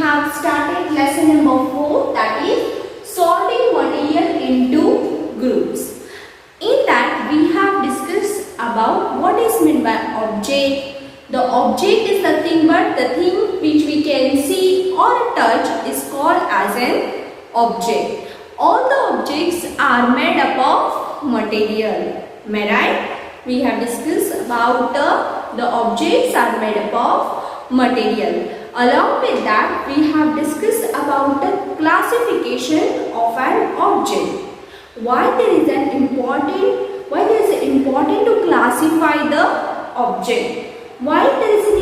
have started lesson number 4, that is sorting material into groups. In that we have discussed about what is meant by object. The object is nothing but the thing which we can see or touch is called as an object. All the objects are made up of material. Am I right? We have discussed about the objects are made up of material. Along with that, we have discussed about the classification of an object. Why there is important to classify the object? Why there is a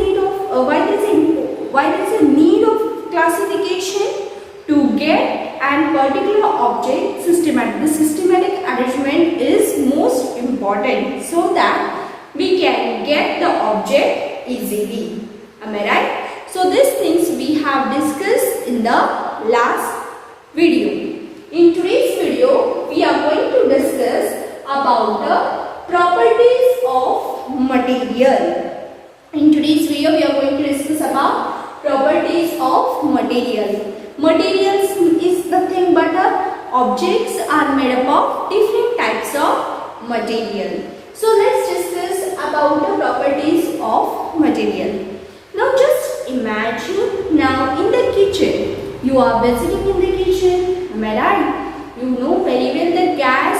need of classification? To get an particular object systematic. The systematic arrangement is most important so that we can get the object easily. Am I right? So these things we have discussed in the last video. In today's video, we are going to discuss about the properties of material. In today's video, we are going to discuss about properties of material. Materials is nothing but objects are made up of different types of material. So let's discuss about the properties of material. Now just imagine now in the kitchen. You are visiting in the kitchen. Am I right? You know very well the gas.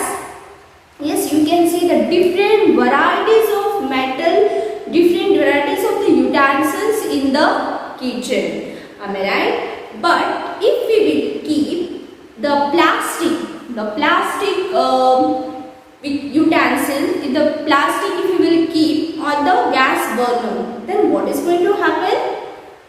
Yes, you can see the different varieties of metal, different varieties of the utensils in the kitchen. Am I right? But if we will keep the plastic utensil, if we will keep on the gas burner, then what is going to happen?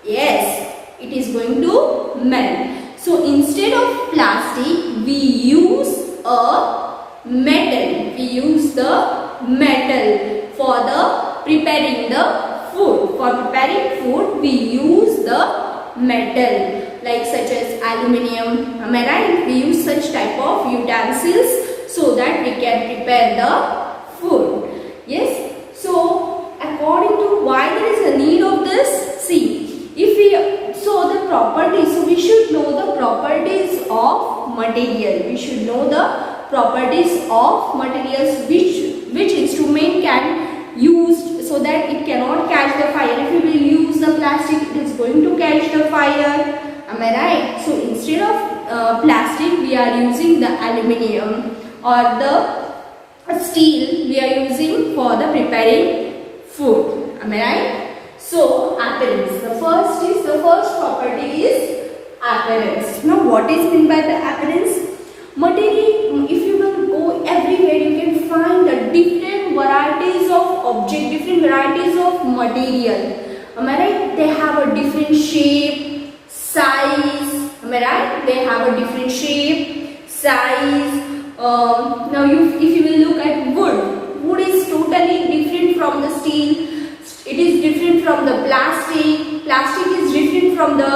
Yes, it is going to melt. So instead of plastic, we use a metal. We use the metal for the preparing the food. For preparing food, we use the metal like such as aluminium. Am I right? We use such type of utensils so that we can prepare the food. Yes. So according to why there is a need of this, see, if we so the properties, so we should know the properties of material. We should know the properties of materials, which instrument can use so that it cannot catch the fire. If we will use the plastic, it is going to catch the fire. Am I right? So instead of plastic, we are using the aluminium or the steel we are using for the preparing food. Am I right? So appearance. The first property is appearance. Now what is meant by the appearance? Material. If you will go everywhere, you can find the different varieties of object, different varieties of material. Am I right? They have a different shape, size. Am I right? They have a different shape, size. Now if you will look at wood is totally different from the steel. It is different from the plastic. Plastic is different from the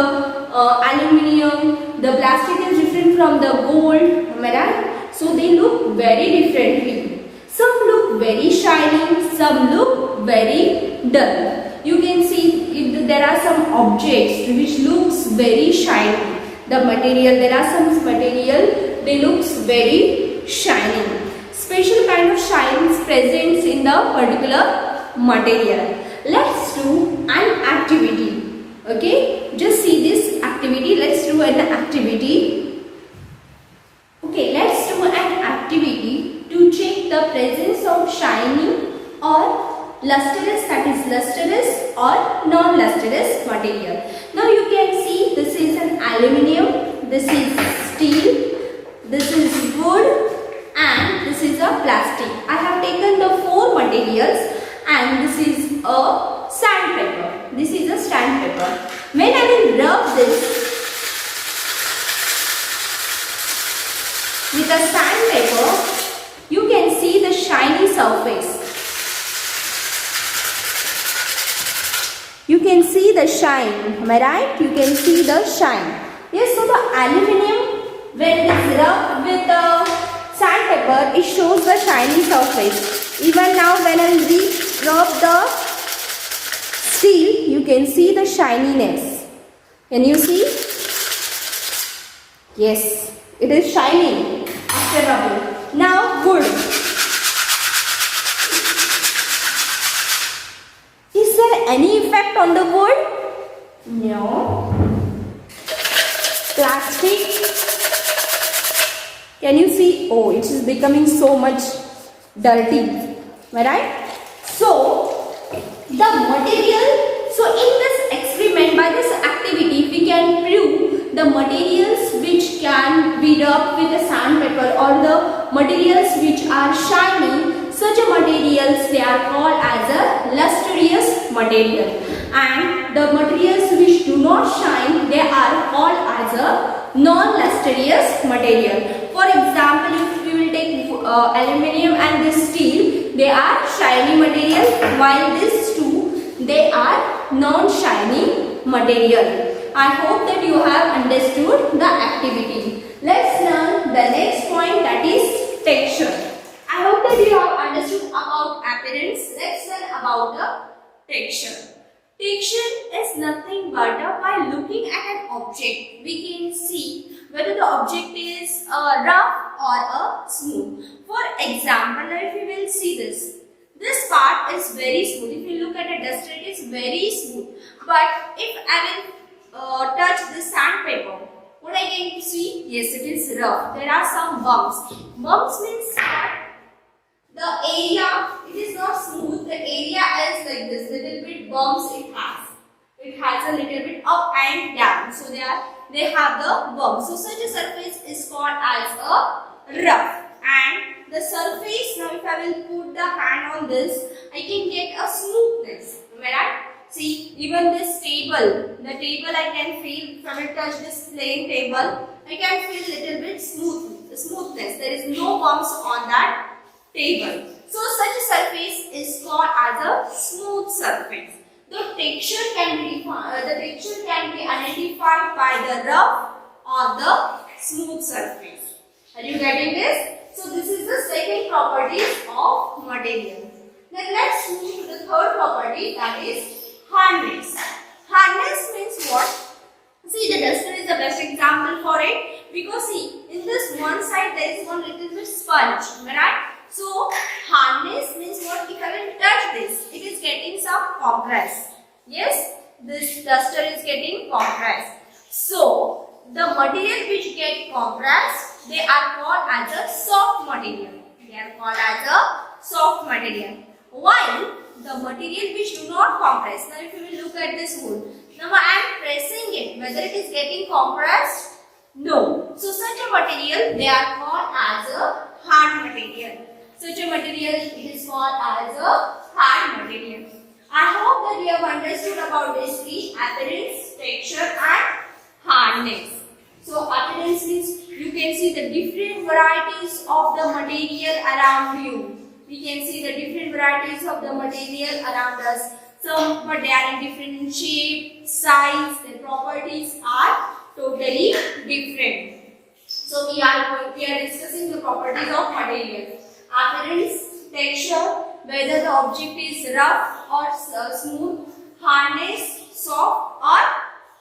aluminium. The plastic is different from the gold. Am I right? So they look very differently. Some look very shiny, some look very dull. You can see if there are some objects which looks very shiny. The material, there are some material, they looks very shiny. Special kind of shine is present in the particular material. Let's do an activity. Okay, just see this activity. Let's do an activity. Okay, let's do an activity to check the presence of shiny or lustrous, that is lustrous or non-lustrous material. Now you can see this is an aluminium, this is steel, this is wood and this is a plastic. I have taken the 4 materials and this is a sandpaper. This is a sandpaper. When I will rub this with a sandpaper, you can see the shiny surface. You can see the shine. Am I right? You can see the shine. Yes, so the aluminium, when it is rubbed with the sandpaper, it shows the shiny surface. Even now when I rub the steel, you can see the shininess. Can you see? Yes, it is shining after rubbing. Now wood. Is there any effect on the wood? No. Plastic. Can you see? Oh, it is becoming so much dirty. Am I right? So, the material. So, in this experiment, by this activity, we can prove the materials which can be rubbed with a sandpaper or the materials which are shiny. Such a materials they are called as a lustrous material, and the materials which do not shine they are called as a non-lustrous material. For example, if we will take aluminium and this steel, they are shiny material, while these two they are non-shiny material. I hope that you have understood the activity. Let's learn the next point, that is texture. I hope that you have understood about appearance. Let's learn about the texture. Texture is nothing but by looking at an object, we can see whether the object is rough or smooth. For example, if we will see this part is very smooth. If you look at a duster, it is very smooth. But if I will touch the sandpaper, what I can see? Yes, it is rough. There are some bumps. Bumps means the area, it is not smooth, the area is like this, little bit bumps it has. It has a little bit up and down. So they have the bumps. So such a surface is called as a rough. And the surface, now if I will put the hand on this, I can get a smoothness. Am I right? See, even this table, the table I can feel, if I will touch this plain table, I can feel little bit smoothness. There is no bumps on that table. So such a surface is called as a smooth surface. The texture can be identified by the rough or the smooth surface. Are you getting this? So this is the second property of material. Then let's move to the third property, that is hardness. Hardness means what? See, the duster is the best example for it, because see, in this one side there is one little bit sponge, right? So hardness means what? If I will touch this, it is getting some compress. Yes, this duster is getting compressed. So the material which get compressed, they are called as a soft material. They are called as a soft material. While the material which do not compress, now if you will look at this wood, now I am pressing it, whether it is getting compressed? No. So such a material, they are called as a hard material. Such a material, it is called as a hard material. I hope that you have understood about this three: appearance, texture and hardness. So appearance means you can see the different varieties of the material around you. We can see the different varieties of the material around us. Some, but they are in different shape, size, their properties are totally different. So we are discussing the properties of material. Appearance, texture, whether the object is rough or smooth, hardness, soft or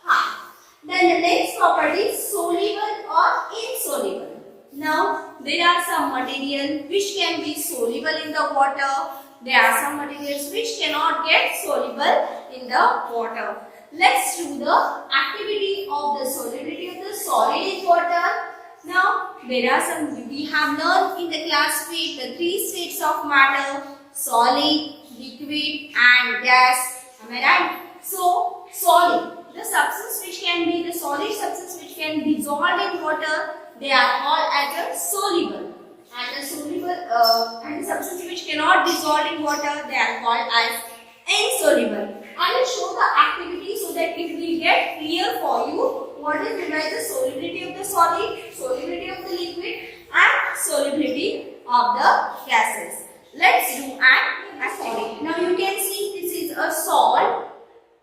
hard. Then the next property is soluble or insoluble. Now there are some material which can be soluble in the water. There are some materials which cannot get soluble in the water. Let's do the activity of the solubility of the solid in water. Now there are some, we have learned in the class weight the three states of matter: solid, liquid and gas. Am I right? So solid, the substance which can be the solid substance which can be dissolved in water, they are called as a soluble. And the soluble and the substance which cannot dissolve in water, they are called as insoluble. I will show the activity so that it will get clear for you what is meant by the solubility of the solid, solubility of the liquid and solubility of the gases. Let's do an activity. Now you can see this is a salt,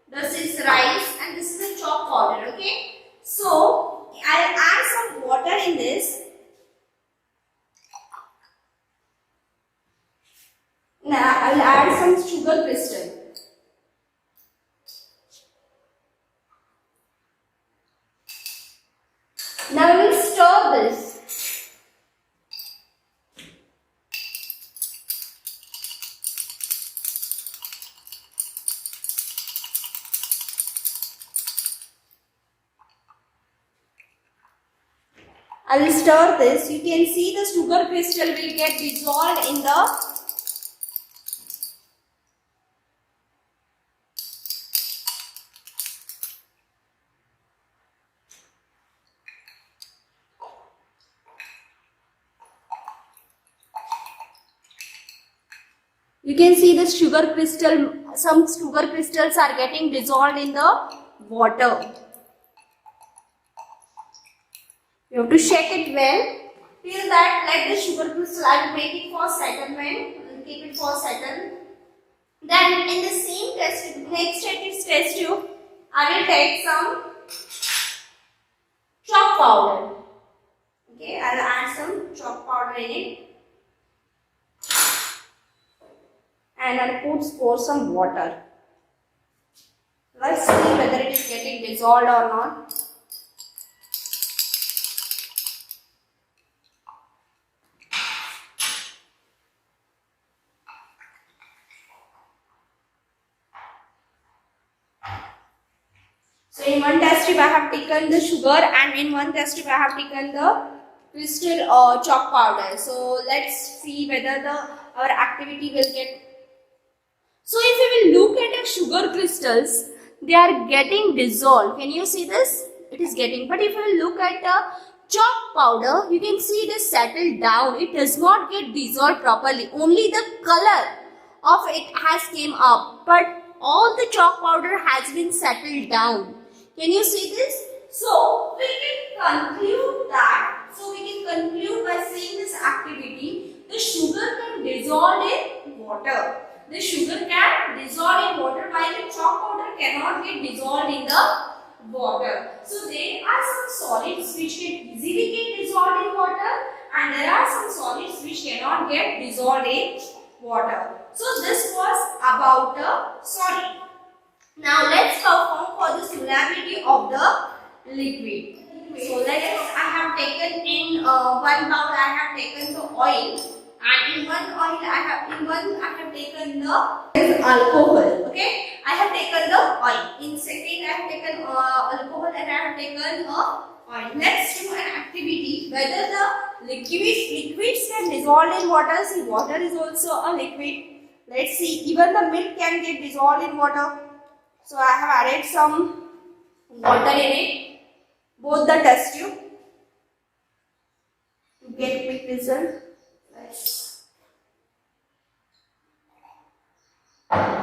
this is rice and this is a chalk powder. Okay. So I'll add some water in this. Now I will add some sugar crystal. I will stir this. You can see the sugar crystal will get dissolved in the you can see the sugar crystal, some sugar crystals are getting dissolved in the water. You have to shake it well. Till that, let the sugar crystal, I will make it for settlement. Keep it for settle. Then in the same test, test tube, I will take some chalk powder. Okay, I will add some chalk powder in it. And I will pour some water. Let's see whether it is getting dissolved or not. So in one test tube I have taken the sugar, and in one test tube I have taken the crystal or chalk powder. So let's see whether our activity will get. So if you will look at the sugar crystals, they are getting dissolved. Can you see this? It is getting. But if you will look at the chalk powder, you can see it is settled down. It does not get dissolved properly. Only the color of it has came up, but all the chalk powder has been settled down. Can you see this? So we can conclude that. So we can conclude by saying this activity: the sugar can dissolve in water. The sugar can dissolve in water, while the chalk powder cannot get dissolved in the water. So there are some solids which can easily get dissolved in water, and there are some solids which cannot get dissolved in water. So this was about the solid. Now let's perform for the solubility of the liquid. So I have taken in one bowl I have taken the oil, and in one oil I have taken the alcohol. Okay, I have taken the oil. In second I have taken alcohol, and I have taken oil. Let's do an activity whether the liquids can dissolve in water. See, water is also a liquid. Let's see, even the milk can get dissolved in water. So I have added some water in it, both the test tube, to get quick result.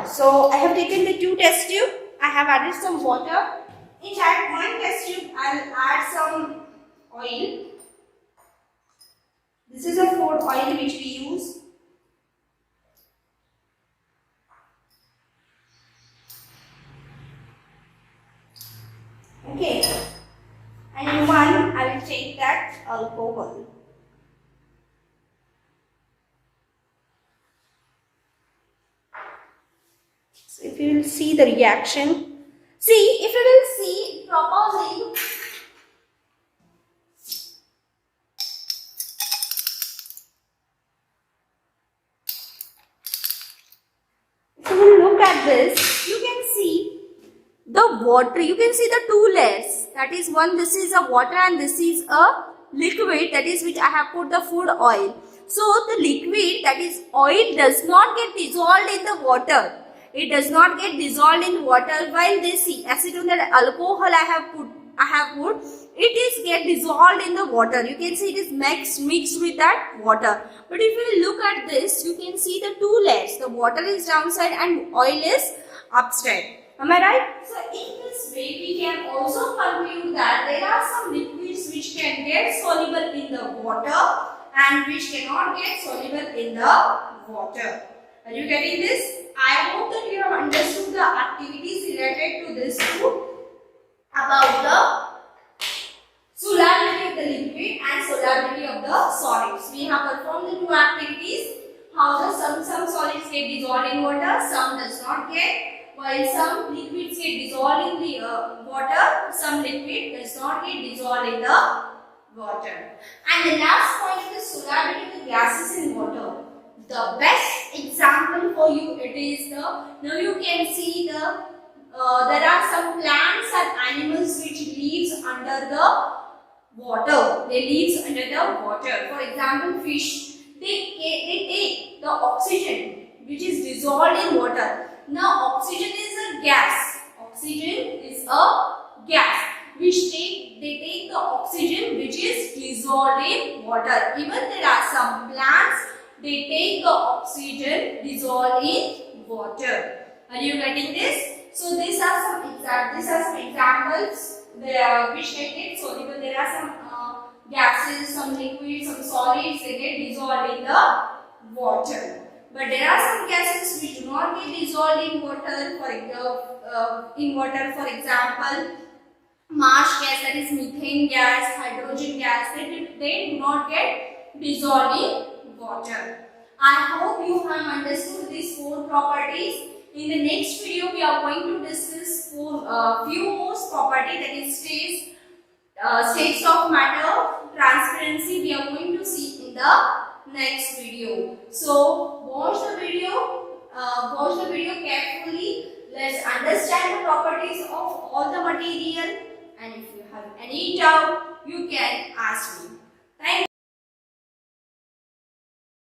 So I have taken the two test tube. I have added some water. In that one test tube, I will add some oil. This is a food oil which we use. Okay, and in one I will take that alcohol. So if you will see the reaction, if you will see properly, if you will look at this, you can see the water. You can see the two layers. That is one, this is a water, and this is a liquid, that is which I have put the food oil. So the liquid, that is oil, does not get dissolved in the water. It does not get dissolved in water, while this acetone, that alcohol I have put, it is get dissolved in the water. You can see it is mixed with that water. But if you look at this, you can see the two layers. The water is downside and oil is upside. Am I right? So in this way, we can also conclude that there are some liquids which can get soluble in the water and which cannot get soluble in the water. Are you getting this? I hope that you have understood the activities related to this food about the solubility of the liquid and solubility of the solids. We have performed the two activities. How some solids get dissolved in water, some does not get. While some liquids get dissolved in the water, some liquid does not get dissolved in the water. And the last point is the solubility of the gases in water. The best example for you, it is now you can see there are some plants and animals which lives under the water. They lives under the water. For example, fish. They take the oxygen which is dissolved in water. Now, oxygen is a gas. Oxygen is a gas which they take the oxygen which is dissolved in water. Even there are some plants, they take the oxygen dissolved in water. Are you getting this? So these are some examples there which they get soluble. There are some gases, some liquids, some solids, they get dissolved in the water. But there are some gases which do not get dissolved in water. For example, marsh gas, that is methane gas, hydrogen gas, they do not get dissolved in water. I hope you have understood these 4 properties. In the next video, we are going to discuss few more properties, that is states of matter, transparency. We are going to see in the next video. So watch the video carefully. Let's understand the properties of all the material. And if you have any doubt, you can ask me.